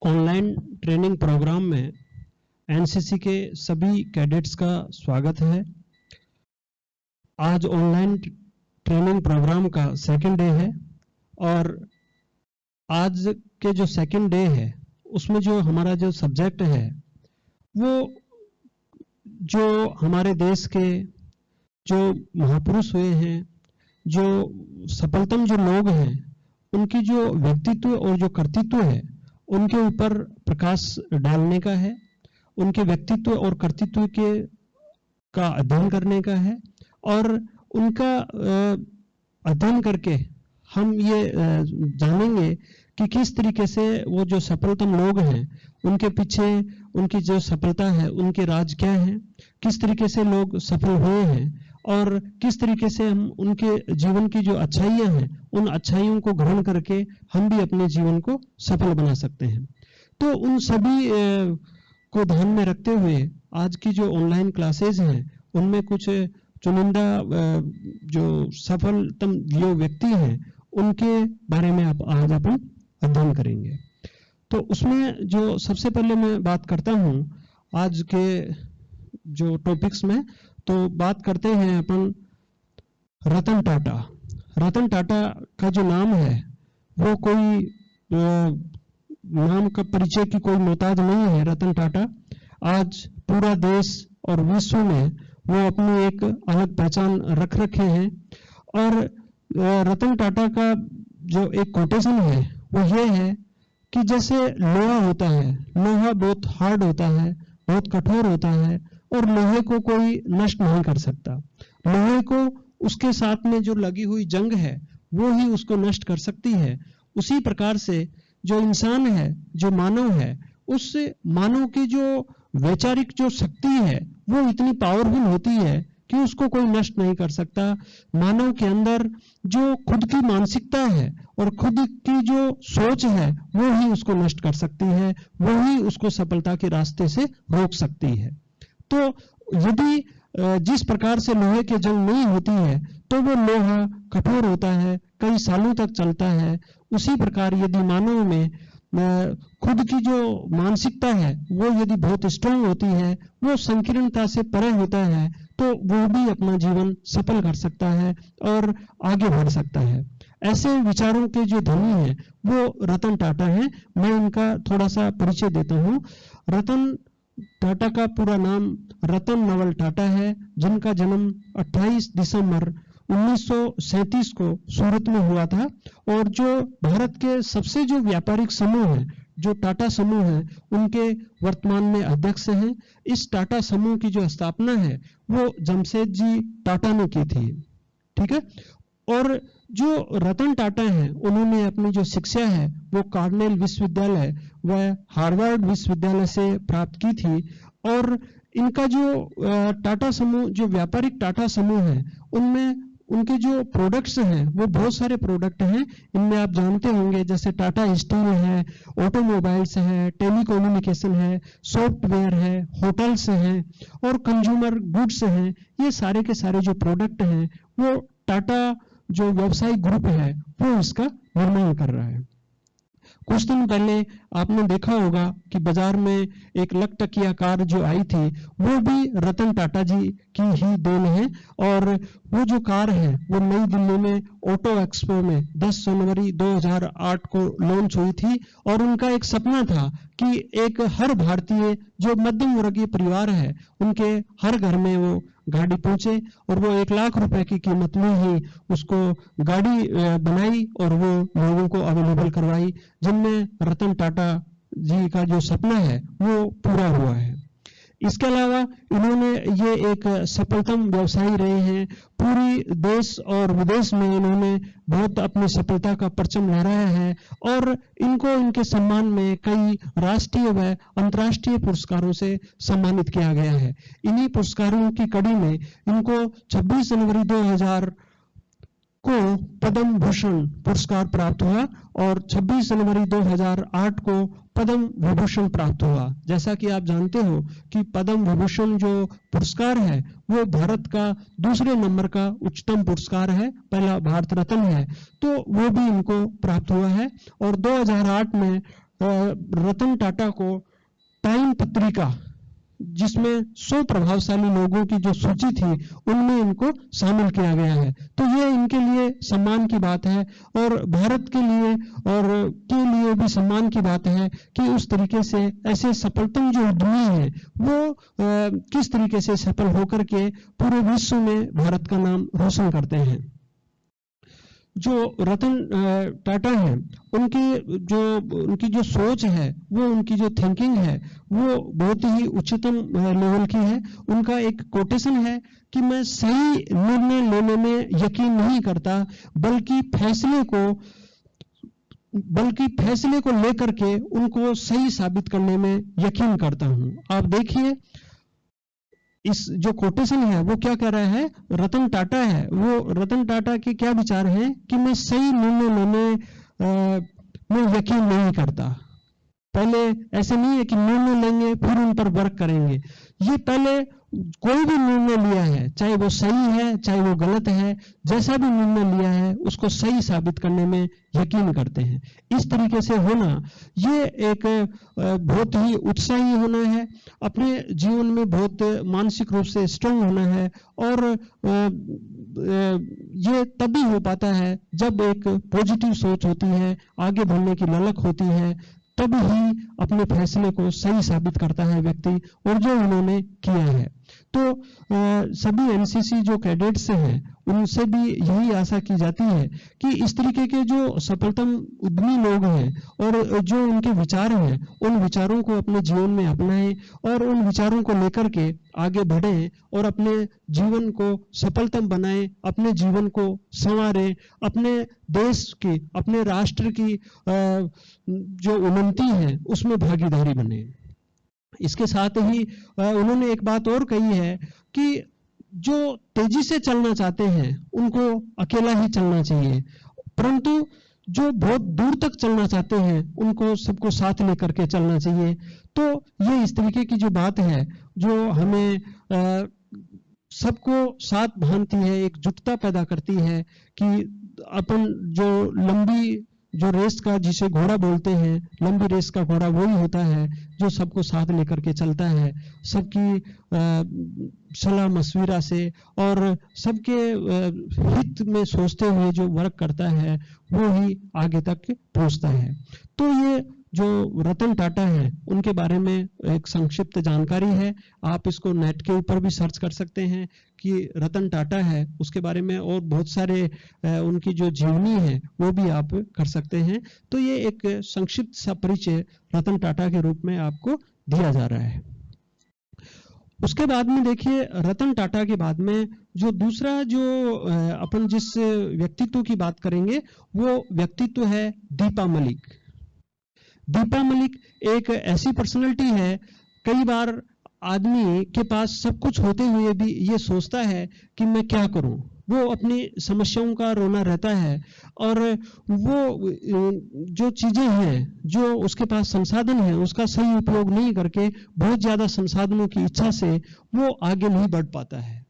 Online training programme में NCC के सभी कैडेट्स का स्वागत है। आज ऑनलाइन ट्रेनिंग प्रोग्राम का सेकंड डे है और आज के जो सेकंड डे है उसमें जो हमारा जो सब्जेक्ट है वो जो हमारे देश के जो महापुरुष हुए हैं, जो सफलतम जो लोग हैं, उनकी जो व्यक्तित्व और जो कर्तृत्व है उनके ऊपर प्रकाश डालने का है, उनके व्यक्तित्व और कर्तृत्व के का अध्ययन करने का है और उनका अध्ययन करके हम ये जानेंगे कि किस तरीके से वो जो सफलतम लोग हैं उनके पीछे उनकी जो सफलता है उनके राज क्या है, किस तरीके से लोग सफल हुए हैं और किस तरीके से हम उनके जीवन की जो अच्छाइयां हैं उन अच्छाइयों को ग्रहण करके हम भी अपने जीवन को सफल बना सकते हैं। तो उन सभी को ध्यान में रखते हुए आज की जो ऑनलाइन क्लासेज हैं उनमें कुछ चुनिंदा जो सफलतम जो व्यक्ति हैं उनके बारे में आज अपन अध्ययन करेंगे। तो उसमें जो सबसे पहले मैं बात करता हूं आज के जो टॉपिक्स में, तो बात करते हैं अपन रतन टाटा। रतन टाटा का जो नाम है वो कोई नाम का परिचय की कोई मोहताज नहीं है। रतन टाटा आज पूरा देश और विश्व में वो अपनी एक अलग पहचान रख रखे हैं और रतन टाटा का जो एक कोटेशन है वो ये है कि जैसे लोहा होता है, लोहा बहुत हार्ड होता है, बहुत कठोर होता है और लोहे को कोई नष्ट नहीं कर सकता। लोहे को उसके साथ में जो लगी हुई जंग है वो ही उसको नष्ट कर सकती है। उसी प्रकार से जो इंसान है, जो मानव है, उस मानव की जो वैचारिक जो शक्ति है वो इतनी पावरफुल होती है कि उसको कोई नष्ट नहीं कर सकता। मानव के अंदर जो खुद की मानसिकता है और खुद की जो सोच है वो ही उसको नष्ट कर सकती है, वो ही उसको सफलता के रास्ते से रोक सकती है। तो यदि जिस प्रकार से लोहे की जंग नहीं होती है तो वो लोहा कठोर होता है, कई सालों तक चलता है। उसी प्रकार यदि मानव में खुद की जो मानसिकता है वो यदि बहुत स्ट्रांग होती है, वो संकीर्णता से परे होता है, तो वो भी अपना जीवन सफल कर सकता है और आगे बढ़ सकता है। ऐसे विचारों के जो धनी हैं वो रतन टाटा हैं। मैं इनका थोड़ा सा परिचय देता हूँ। रतन टाटा का पूरा नाम रतन नवल टाटा है, जिनका जन्म 28 दिसंबर 1937 को सूरत में हुआ था और जो भारत के सबसे जो व्यापारिक समूह है, जो टाटा समूह है, उनके वर्तमान में अध्यक्ष हैं। इस टाटा समूह की जो स्थापना है वो जमशेद जी टाटा ने की थी, ठीक है। और जो रतन टाटा हैं उन्होंने अपनी जो शिक्षा है वो कार्नेल विश्वविद्यालय व हार्वर्ड विश्वविद्यालय से प्राप्त की थी और इनका जो टाटा समूह, जो व्यापारिक टाटा समूह है, उनमें उनके जो प्रोडक्ट्स हैं वो बहुत सारे प्रोडक्ट हैं। इनमें आप जानते होंगे जैसे टाटा स्टील है, ऑटोमोबाइल्स है, टेलीकम्युनिकेशन है, सॉफ्टवेयर है, होटल्स हैं और कंज्यूमर गुड्स हैं। ये सारे के सारे जो प्रोडक्ट हैं वो टाटा जो व्यवसायिक ग्रुप है वो इसका निर्माण कर रहा है। कुछ दिन पहले आपने देखा होगा कि बाजार में एक लखटकिया कार जो आई थी वो भी रतन टाटा जी की ही देन है और वो जो कार है वो नई दिल्ली में ऑटो एक्सपो में 10 जनवरी 2008 को लॉन्च हुई थी और उनका एक सपना था कि एक हर भारतीय जो मध्यम वर्गीय परिवार है उनके हर घर में वो गाड़ी पहुंचे और वो 1 लाख रुपए की कीमत में ही उसको गाड़ी बनाई और वो लोगों को अवेलेबल करवाई, जिनमें रतन टाटा जी का जो सपना है वो पूरा हुआ है। इसके अलावा इन्होंने ये एक सफलतम व्यवसायी रहे हैं। पूरी देश और विदेश में इन्होंने बहुत अपनी सफलता का परचम लहराया है और इनको इनके सम्मान में कई राष्ट्रीय व अंतर्राष्ट्रीय पुरस्कारों से सम्मानित किया गया है। इन्हीं पुरस्कारों की कड़ी में इनको 26 जनवरी 2000 को पद्म भूषण पुरस्कार प्राप्त हुआ और 26 जनवरी 2008 को पद्म विभूषण प्राप्त हुआ। जैसा कि आप जानते हो कि पद्म विभूषण जो पुरस्कार है वो भारत का दूसरे नंबर का उच्चतम पुरस्कार है, पहला भारत रत्न है, तो वो भी इनको प्राप्त हुआ है। और 2008 में रतन टाटा को टाइम पत्रिका, जिसमें 100 प्रभावशाली लोगों की जो सूची थी उनमें इनको शामिल किया गया है। तो ये इनके लिए सम्मान की बात है और भारत के लिए और के लिए भी सम्मान की बात है कि उस तरीके से ऐसे सफलतम जो उद्यमी हैं वो किस तरीके से सफल होकर के पूरे विश्व में भारत का नाम रोशन करते हैं। जो रतन टाटा हैं, उनकी जो सोच है, वो उनकी जो थिंकिंग है, वो बहुत ही उच्चतम लेवल की है। उनका एक कोटेशन है कि मैं सही निर्णय लेने में यकीन नहीं करता, बल्कि फैसले को लेकर के उनको सही साबित करने में यकीन करता हूं। आप देखिए इस जो कोटेशन है वो क्या कह रहा है, रतन टाटा है, वो रतन टाटा के क्या विचार हैं कि मैं सही निर्णय लेने में यकीन नहीं करता। पहले ऐसे नहीं है कि निर्णय लेंगे फिर उन पर वर्क करेंगे। ये पहले कोई भी निर्णय लिया है, चाहे वो सही है चाहे वो गलत है, जैसा भी निर्णय लिया है उसको सही साबित करने में यकीन करते हैं। इस तरीके से होना ये एक बहुत ही उत्साही होना है, अपने जीवन में बहुत मानसिक रूप से स्ट्रांग होना है। और ये तभी हो पाता है जब एक पॉजिटिव सोच होती है, आगे बढ़ने की ललक होती है, तब ही अपने फैसले को सही साबित करता है व्यक्ति, और जो उन्होंने किया है। तो सभी एनसीसी जो कैडेट्स हैं उनसे भी यही आशा की जाती है कि इस तरीके के जो सफलतम उद्यमी लोग हैं और जो उनके विचार हैं, उन विचारों को अपने जीवन में अपनाएं और उन विचारों को लेकर के आगे बढ़ें और अपने जीवन को सफलतम बनाएं, अपने जीवन को संवारें, अपने देश की, अपने राष्ट्र की जो उन्नति है उसमें भागीदारी बने। इसके साथ ही उन्होंने एक बात और कही है कि जो तेजी से चलना चाहते हैं उनको अकेला ही चलना चाहिए, परंतु जो बहुत दूर तक चलना चाहते हैं उनको सबको साथ लेकर के चलना चाहिए। तो ये इस तरीके की जो बात है जो हमें सबको साथ बांधती है, एकजुटता पैदा करती है कि अपन जो लंबी जो रेस का, जिसे घोड़ा बोलते हैं, लंबी रेस का घोड़ा वही होता है जो सबको साथ लेकर के चलता है, सबकी सलाह मशविरा से और सबके हित में सोचते हुए जो वर्क करता है वो ही आगे तक पहुंचता है। तो ये जो रतन टाटा है उनके बारे में एक संक्षिप्त जानकारी है। आप इसको नेट के ऊपर भी सर्च कर सकते हैं कि रतन टाटा है, उसके बारे में और बहुत सारे उनकी जो जीवनी है वो भी आप कर सकते हैं। तो ये एक संक्षिप्त सा परिचय रतन टाटा के रूप में आपको दिया जा रहा है। उसके बाद में देखिए, रतन टाटा के बाद में जो दूसरा जो अपन जिस व्यक्तित्व की बात करेंगे वो व्यक्तित्व है दीपा मलिक। दीपा मलिक एक ऐसी पर्सनैलिटी है, कई बार आदमी के पास सब कुछ होते हुए भी ये सोचता है कि मैं क्या करूं, वो अपनी समस्याओं का रोना रहता है और वो जो चीजें हैं, जो उसके पास संसाधन है, उसका सही उपयोग नहीं करके बहुत ज्यादा संसाधनों की इच्छा से वो आगे नहीं बढ़ पाता है।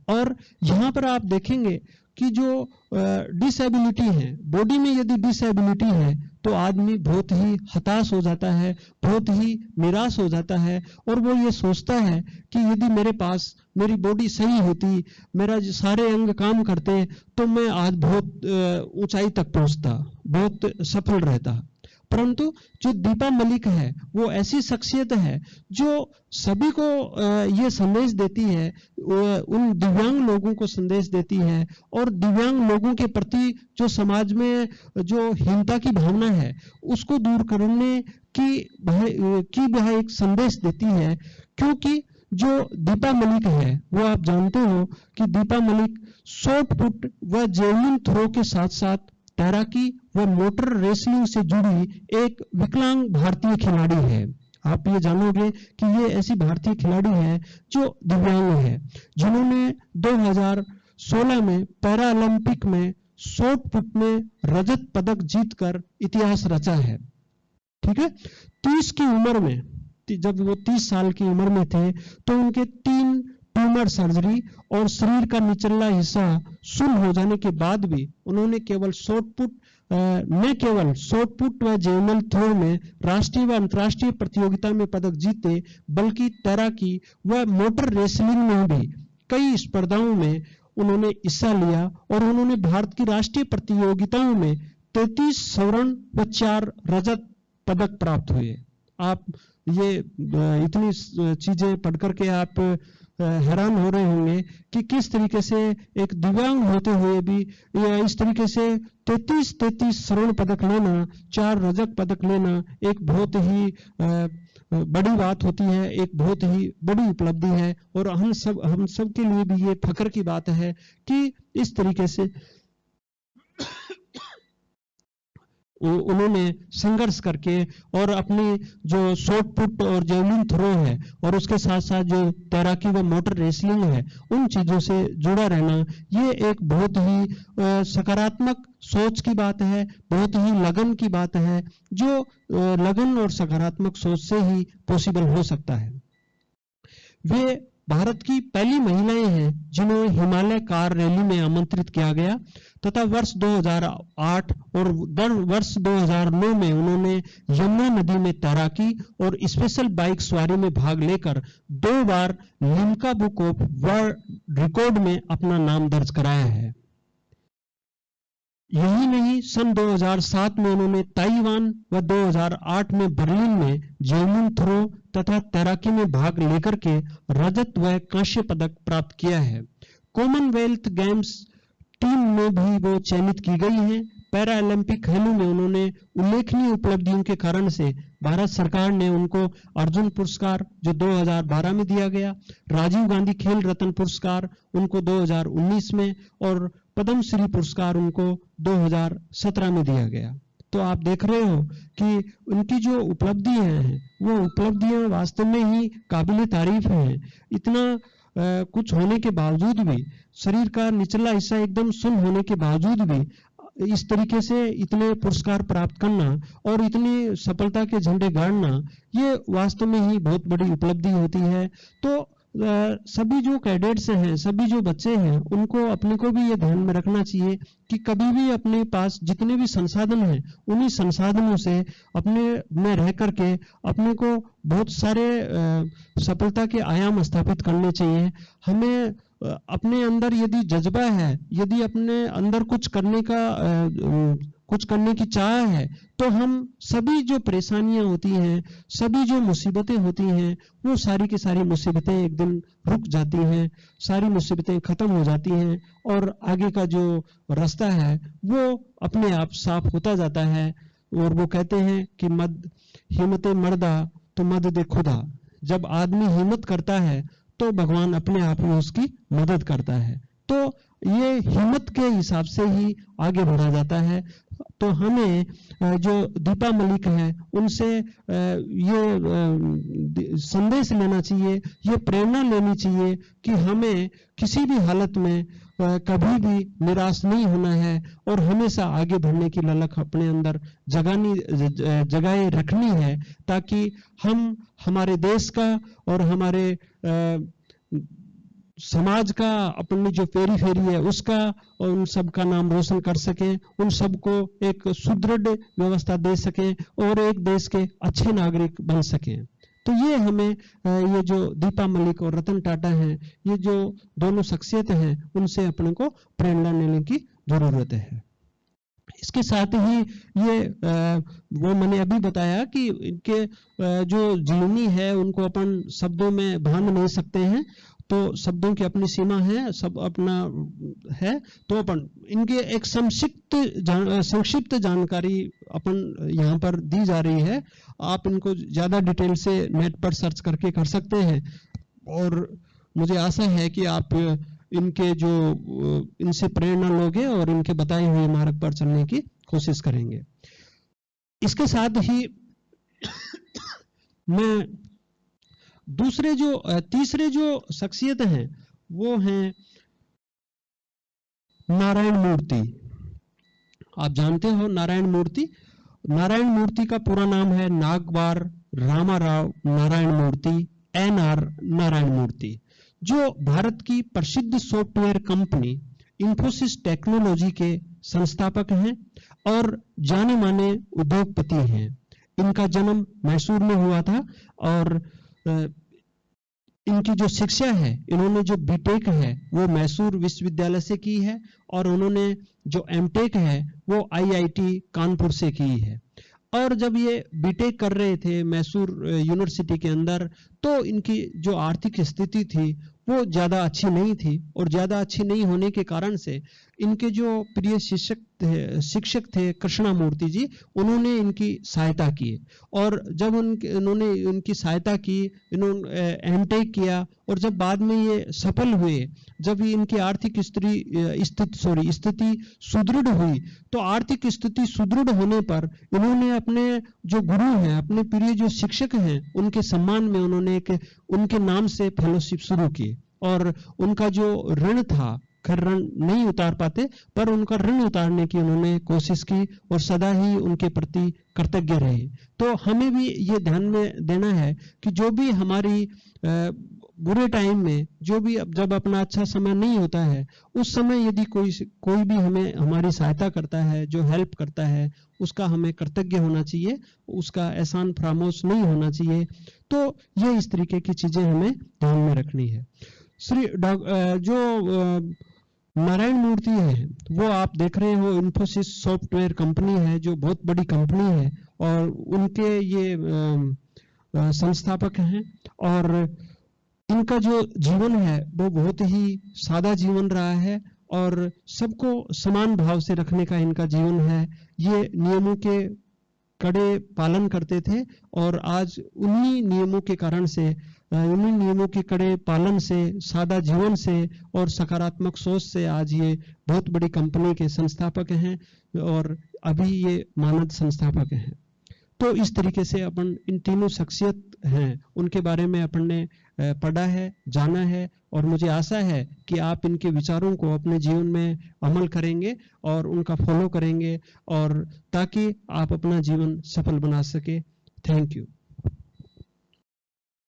और यहाँ पर आप देखेंगे कि जो डिसेबिलिटी है, बॉडी में यदि डिसेबिलिटी है तो आदमी बहुत ही हताश हो जाता है, बहुत ही निराश हो जाता है और वो ये सोचता है कि यदि मेरे पास मेरी बॉडी सही होती, मेरा सारे अंग काम करते तो मैं आज बहुत ऊंचाई तक पहुंचता, बहुत सफल रहता। परंतु जो दीपा मलिक है वो ऐसी शख्सियत है जो सभी को ये संदेश देती है, उन दिव्यांग लोगों को संदेश देती है और दिव्यांग लोगों के प्रति जो समाज में जो हीनता की भावना है उसको दूर करने की वह एक संदेश देती है। क्योंकि जो दीपा मलिक है वो आप जानते हो कि दीपा मलिक शॉट पुट व जेवलिन थ्रो के साथ साथ तैराकी व मोटर रेसलिंग से जुड़ी एक विकलांग भारतीय खिलाड़ी है। आप ये जानोगे कि ये ऐसी भारतीय खिलाड़ी है जो दिव्यांग है, जिन्होंने 2016 में पैरा ओलंपिक में शॉट पुट में रजत पदक जीतकर इतिहास रचा है। ठीक है, 30 की उम्र में, जब वो 30 साल की उम्र में थे तो उनके 3 ट्यूमर सर्जरी और शरीर का निचला हिस्सा सुन्न हो जाने के बाद भी उन्होंने केवल शॉट पुट न केवल शॉट पुट व जेवलिन थ्रो में राष्ट्रीय व अंतर्राष्ट्रीय प्रतियोगिता में पदक जीते, बल्कि तैराकी व मोटर रेसलिंग में भी कई स्पर्धाओं में उन्होंने हिस्सा लिया और उन्होंने भारत की राष्ट्रीय प्रतियोगिताओं में 33 स्वर्ण व 4 रजत पदक प्राप्त हुए। आप ये इतनी चीजें पढ़ करके आप हैरान हो रहे होंगे कि किस तरीके से एक दिव्यांग होते हुए भी इस तरीके से 33 स्वर्ण पदक लेना, 4 रजत पदक लेना एक बहुत ही बड़ी बात होती है, एक बहुत ही बड़ी उपलब्धि है। और हम सब के लिए भी ये फख्र की बात है कि इस तरीके से उन्होंने संघर्ष करके और अपनी जो शॉट पुट और जेवलिन थ्रो है और उसके साथ साथ जो तैराकी व मोटर रेसलिंग है, उन चीजों से जुड़ा रहना, ये एक बहुत ही सकारात्मक सोच की बात है, बहुत ही लगन की बात है, जो लगन और सकारात्मक सोच से ही पॉसिबल हो सकता है। वे भारत की पहली महिलाएं हैं जिन्हें हिमालय कार रैली में आमंत्रित किया गया तथा वर्ष 2008 और वर्ष 2009 में उन्होंने यमुना नदी में तैराकी और स्पेशल बाइक सवारी में भाग लेकर 2 बार Limca book of world record में अपना नाम दर्ज कराया है। यही नहीं, सन 2007 में उन्होंने ताइवान व 2008 में बर्लिन में जेवलिन थ्रो तथा तैराकी में भाग लेकर के रजत व कांस्य पदक प्राप्त किया है। कॉमनवेल्थ गेम्स टीम में भी वो चयनित की गई हैं। पैरा ओलंपिक खेलों में उन्होंने उल्लेखनीय उपलब्धियों के कारण से भारत सरकार ने उनको अर्जुन पुरस्कार जो 2012 में दिया गया, राजीव गांधी खेल रत्न पुरस्कार उनको 2019 में और पद्म श्री पुरस्कार उनको 2017 में दिया गया। तो आप देख रहे हो कि उनकी जो उपलब्धियां हैं वो उपलब्धियां वास्तव में ही काबिल तारीफ हैं। इतना कुछ होने के बावजूद भी, शरीर का निचला हिस्सा एकदम सुन्न होने के बावजूद भी इस तरीके से इतने पुरस्कार प्राप्त करना और इतनी सफलता के झंडे गाड़ना, ये वास्तव में ही बहुत बड़ी उपलब्धि होती है। तो सभी जो कैडेट्स हैं, सभी जो बच्चे हैं, उनको अपने को भी ये ध्यान में रखना चाहिए कि कभी भी अपने पास जितने भी संसाधन हैं, उन्हीं संसाधनों से अपने में रह करके अपने को बहुत सारे सफलता के आयाम स्थापित करने चाहिए। हमें अपने अंदर यदि जज्बा है, यदि अपने अंदर कुछ करने की चाह है, तो हम सभी जो परेशानियां होती हैं, सभी जो मुसीबतें होती हैं, वो सारी की सारी मुसीबतें एक दिन रुक जाती हैं, सारी मुसीबतें खत्म हो जाती हैं और आगे का जो रास्ता है वो अपने आप साफ होता जाता है। और वो कहते हैं कि हिम्मत मर्दा तो मद दे खुदा। जब आदमी हिम्मत करता है तो भगवान अपने आप में उसकी मदद करता है। तो ये हिम्मत के हिसाब से ही आगे बढ़ा जाता है। तो हमें जो दीपा मलिक है उनसे ये संदेश लेना चाहिए, ये प्रेरणा लेनी चाहिए कि हमें किसी भी हालत में कभी भी निराश नहीं होना है और हमेशा आगे बढ़ने की ललक अपने अंदर जगाए रखनी है, ताकि हम हमारे देश का और हमारे समाज का, अपनी जो पेरी है उसका और उन सब का नाम रोशन कर सकें, उन सबको एक सुदृढ़ व्यवस्था दे सकें और एक देश के अच्छे नागरिक बन सकें। तो ये हमें ये जो दीपा मलिक और रतन टाटा हैं, ये जो दोनों शख्सियत हैं, उनसे अपने को प्रेरणा लेने की जरूरत है। इसके साथ ही ये वो मैंने अभी बताया कि इनके जो जीवनी है उनको अपन शब्दों में बांध नहीं सकते हैं, तो शब्दों की अपनी सीमा है, सब अपना है। तो अपन इनके एक संक्षिप्त जानकारी अपन यहाँ पर दी जा रही है। आप इनको ज्यादा डिटेल से नेट पर सर्च करके कर सकते हैं और मुझे आशा है कि आप इनसे प्रेरणा लोगे और इनके बताए हुए मार्ग पर चलने की कोशिश करेंगे। इसके साथ ही मैं तीसरे जो शख्सियत हैं वो हैं नारायण मूर्ति। आप जानते हो नारायण मूर्ति का पूरा नाम है नागवार रामाराव नारायण मूर्ति, NR नारायण मूर्ति, जो भारत की प्रसिद्ध सॉफ्टवेयर कंपनी इंफोसिस टेक्नोलॉजी के संस्थापक हैं और जाने माने उद्योगपति हैं। इनका जन्म मैसूर में हुआ था और इनकी जो शिक्षा है, इन्होंने जो बीटेक है वो मैसूर विश्वविद्यालय से की है और उन्होंने जो एमटेक है वो आईआईटी कानपुर से की है। और जब ये बीटेक कर रहे थे मैसूर यूनिवर्सिटी के अंदर, तो इनकी जो आर्थिक स्थिति थी वो ज़्यादा अच्छी नहीं थी और ज़्यादा अच्छी नहीं होने के कारण से इनके जो प्रिय शिक्षक थे कृष्णामूर्ति जी, उन्होंने इनकी सहायता की और जब उन्होंने उनकी सहायता की, इन्होंने एमटेक किया और जब बाद में ये सफल हुए, जब इनकी आर्थिक स्थिति सुदृढ़ हुई, तो आर्थिक स्थिति सुदृढ़ होने पर इन्होंने अपने जो गुरु हैं, अपने प्रिय जो शिक्षक हैं, उनके सम्मान में उन्होंने उनके नाम से फेलोशिप शुरू की और उनका जो ऋण था, खैर ऋण नहीं उतार पाते पर उनका ऋण उतारने की उन्होंने कोशिश की और सदा ही उनके प्रति कृतज्ञ रहे। तो हमें भी ये ध्यान में देना है कि जो भी हमारी बुरे टाइम में, जो भी जब अपना अच्छा समय नहीं होता है, उस समय यदि कोई भी हमें हमारी सहायता करता है, जो हेल्प करता है, उसका हमें कृतज्ञ होना चाहिए, उसका एहसान फरामोश नहीं होना चाहिए। तो ये इस तरीके की चीजें हमें ध्यान में रखनी है। जो नारायण मूर्ति है वो आप देख रहे हो, इन्फोसिस सॉफ्टवेयर कंपनी है जो बहुत बड़ी कंपनी है और उनके ये संस्थापक हैं और इनका जो जीवन है वो बहुत ही सादा जीवन रहा है और सबको समान भाव से रखने का इनका जीवन है। ये नियमों के कड़े पालन करते थे और आज उन्हीं नियमों के कारण से, उन्हीं नियमों के कड़े पालन से, सादा जीवन से और सकारात्मक सोच से आज ये बहुत बड़ी कंपनी के संस्थापक हैं और अभी ये मानद संस्थापक हैं। तो इस तरीके से अपन इन तीनों शख्सियत हैं उनके बारे में अपन ने पढ़ा है, जाना है और मुझे आशा है कि आप इनके विचारों को अपने जीवन में अमल करेंगे और उनका फॉलो करेंगे और ताकि आप अपना जीवन सफल बना सके। Thank you.